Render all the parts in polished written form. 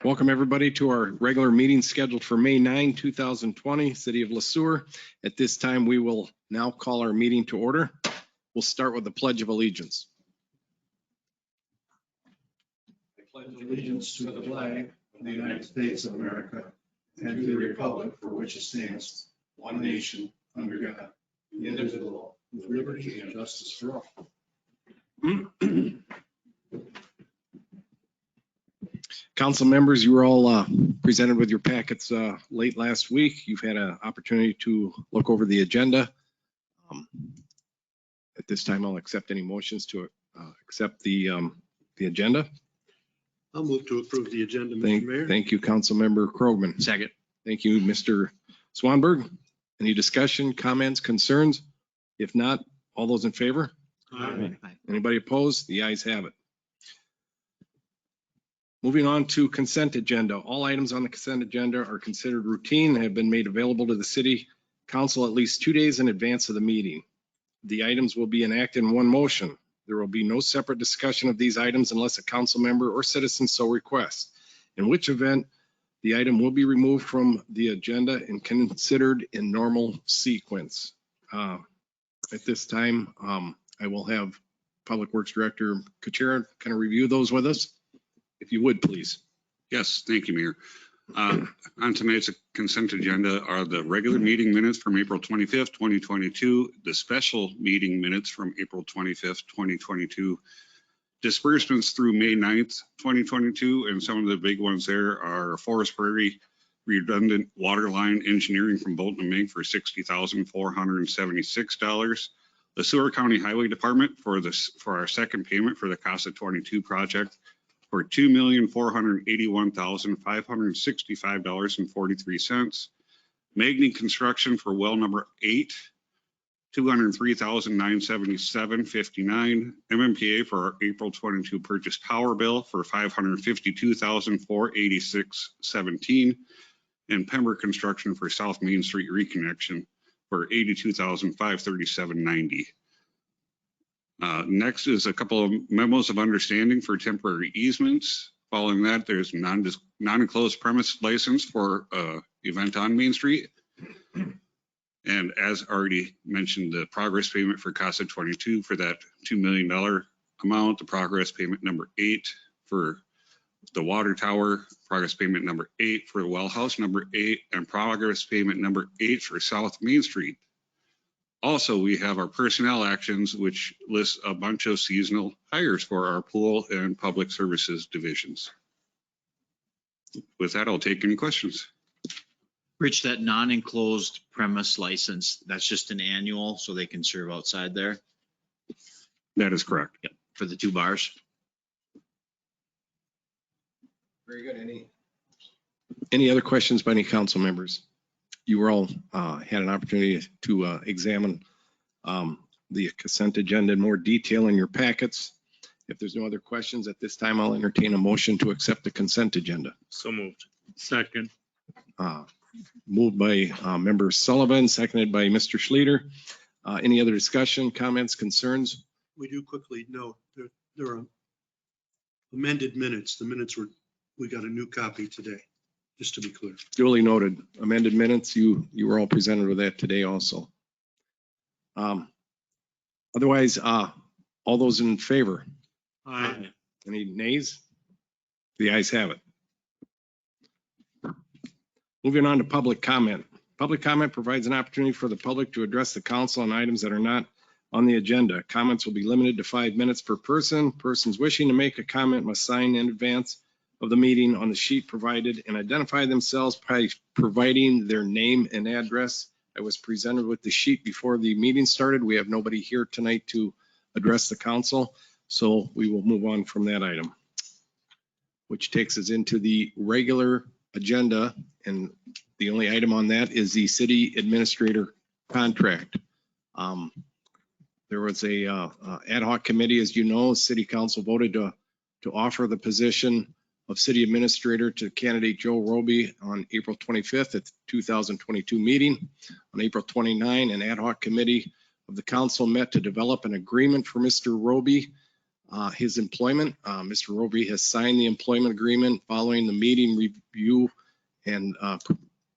Welcome everybody to our regular meeting scheduled for May 9, 2020, City of Sueur. At this time, we will now call our meeting to order. We'll start with the Pledge of Allegiance. I pledge allegiance to the flag of the United States of America and to the republic for which it stands, one nation, under God, indivisible, with liberty and justice for all. Council members, you were all presented with your packets late last week. You've had an opportunity to look over the agenda. At this time, I'll accept any motions to accept the agenda. I'll move to approve the agenda, Mr. Mayor. Thank you, Council Member Krogman. Second. Thank you, Mr. Swanberg. Any discussion, comments, concerns? If not, all those in favor? Aye. Anybody opposed? The ayes have it. Moving on to consent agenda. All items on the consent agenda are considered routine and have been made available to the City Council at least 2 days in advance of the meeting. The items will be enacted in one motion. There will be no separate discussion of these items unless a council member or citizen so requests, in which event the item will be removed from the agenda and considered in normal sequence. At this time, I will have Public Works Director Kuchera kind of review those with us. If you would, please. Yes, thank you, Mayor. On tonight's consent agenda are the regular meeting minutes from April 25th, 2022, the special meeting minutes from April 25th, 2022, disbursements through May 9th, 2022, and some of the big ones there are Forest Prairie redundant water line engineering from Bolton and Mink for $60,476. The Sueur County Highway Department for our second payment for the CASA 22 project for $2,481,565.43. Magny Construction for well number 8, $203,977.59. MMPA for our April 22 purchase power bill for $552,486.17. And Pembroke Construction for South Main Street reconnection for $82,537.90. Next is a couple of memos of understanding for temporary easements. Following that, there's non-enclosed premise license for event on Main Street. And as already mentioned, the progress payment for CASA 22 for that $2 million amount, the progress payment number 8 for the water tower, progress payment number 8 for the well house number 8, and progress payment number 8 for South Main Street. Also, we have our personnel actions, which lists a bunch of seasonal hires for our pool and public services divisions. With that, I'll take any questions. Rich, that non-enclosed premise license, that's just an annual, so they can serve outside there? That is correct. Yep, for the 2 bars. Very good. Any other questions by any council members? You were all had an opportunity to examine the consent agenda in more detail in your packets. If there's no other questions at this time, I'll entertain a motion to accept the consent agenda. So moved. Second. Moved by Member Sullivan, seconded by Mr. Schlueter. Any other discussion, comments, concerns? We do quickly note there are amended minutes. The minutes we got a new copy today, just to be clear. Duly noted. Amended minutes, you were all presented with that today also. Otherwise, all those in favor? Aye. Any nays? The ayes have it. Moving on to public comment. Public comment provides an opportunity for the public to address the council on items that are not on the agenda. Comments will be limited to 5 minutes per person. Persons wishing to make a comment must sign in advance of the meeting on the sheet provided and identify themselves by providing their name and address. I was presented with the sheet before the meeting started. We have nobody here tonight to address the council, so we will move on from that item, which takes us into the regular agenda, and the only item on that is the city administrator contract. There was a ad hoc committee, as you know. City council voted to offer the position of city administrator to candidate Joe Roby on April 25th at the 2022 meeting. On April 29, an ad hoc committee of the council met to develop an agreement for Mr. Roby. his employment. Mr. Roby has signed the employment agreement following the meeting review and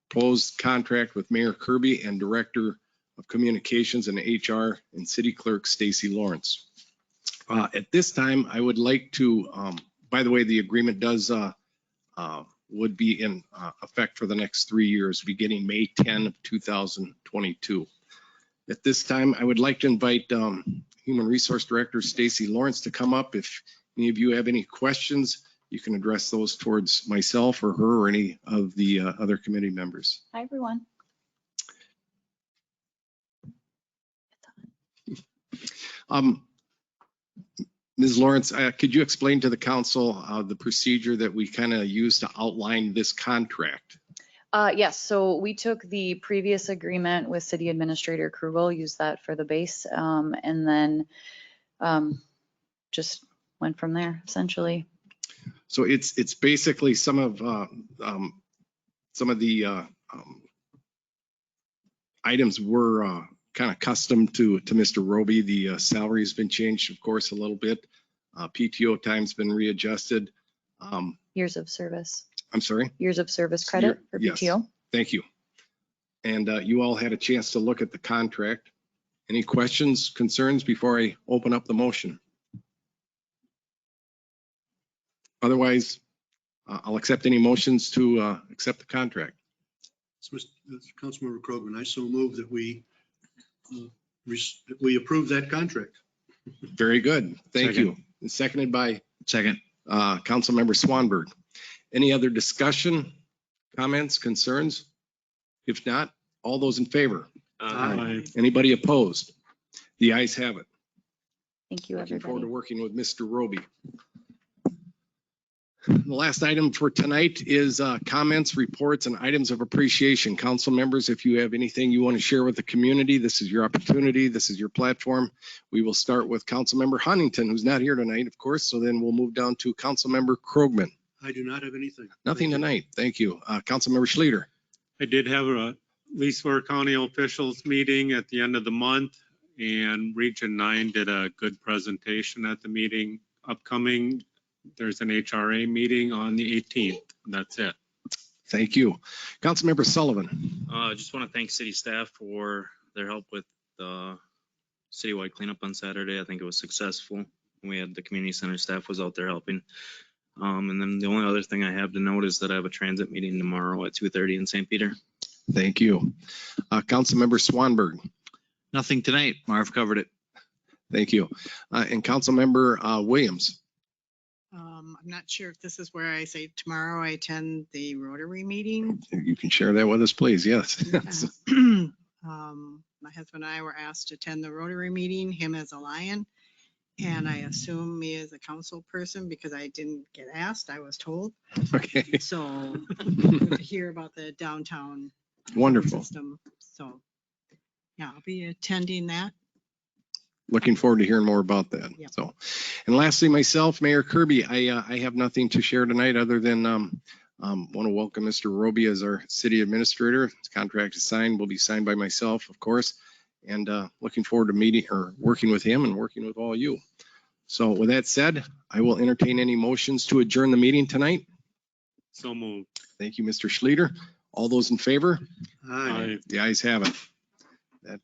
proposed contract with Mayor Kirby and Director of Communications and HR and City Clerk Stacy Lawrence. At this time, I would like to, by the way, the agreement does would be in effect for the next 3 years, beginning May 10 of 2022. At this time, I would like to invite Human Resource Director Stacy Lawrence to come up. If any of you have any questions, you can address those towards myself or her or any of the other committee members. Hi, everyone. Ms. Lawrence, could you explain to the council the procedure that we kind of use to outline this contract? Yes, so we took the previous agreement with City Administrator Krugel, used that for the base, and then just went from there, essentially. So it's basically some of the items were kind of custom to Mr. Roby. The salary has been changed, of course, a little bit. PTO time's been readjusted. Years of service. I'm sorry? Years of service credit for Yes. PTO. Thank you. And you all had a chance to look at the contract. Any questions, concerns before I open up the motion? Otherwise, I'll accept any motions to accept the contract. So, Councilmember Krogman, I so move that we approve that contract. Very good. Thank Second. you. And seconded by Second. Councilmember Swanberg. Any other discussion, comments, concerns? If not, all those in favor? Aye. Anybody opposed? The ayes have it. Thank you, Looking forward to everybody. working with Mr. Roby. The last item for tonight is comments, reports, and items of appreciation. Council members, if you have anything you want to share with the community, this is your opportunity. This is your platform. We will start with Councilmember Huntington, who's not here tonight, of course. So then we'll move down to Councilmember Krogman. I do not have anything. Nothing tonight. Thank you. Councilmember Schlueter. I did have a Sueur County officials meeting at the end of the month, and Region 9 did a good presentation at the meeting. Upcoming, there's an HRA meeting on the 18th. That's it. Thank you. Councilmember Sullivan. I just want to thank city staff for their help with the citywide cleanup on Saturday. I think it was successful. We had the community center staff was out there helping. And then the only other thing I have to note is that I have a transit meeting tomorrow at 2:30 in St. Peter. Thank you. Councilmember Swanberg. Nothing tonight. Marv covered it. Thank you. And Councilmember Williams. I'm not sure if this is where I say tomorrow I attend the Rotary meeting. You can share that with us, please. Yes. My husband and I were asked to attend the Rotary meeting, him as a Lion. And I assume me as a council person because I didn't get asked, I was told. Okay. So good to hear about the downtown Wonderful. system. So yeah, I'll be attending that. Looking forward to hearing more about that. Yep. So, and lastly, myself, Mayor Kirby, I have nothing to share tonight other than want to welcome Mr. Roby as our city administrator. His contract is signed, will be signed by myself, of course, and looking forward to meeting or working with him and working with all you. So with that said, I will entertain any motions to adjourn the meeting tonight. So moved. Thank you, Mr. Schlueter. All those in favor? Aye. Aye. The ayes have it. That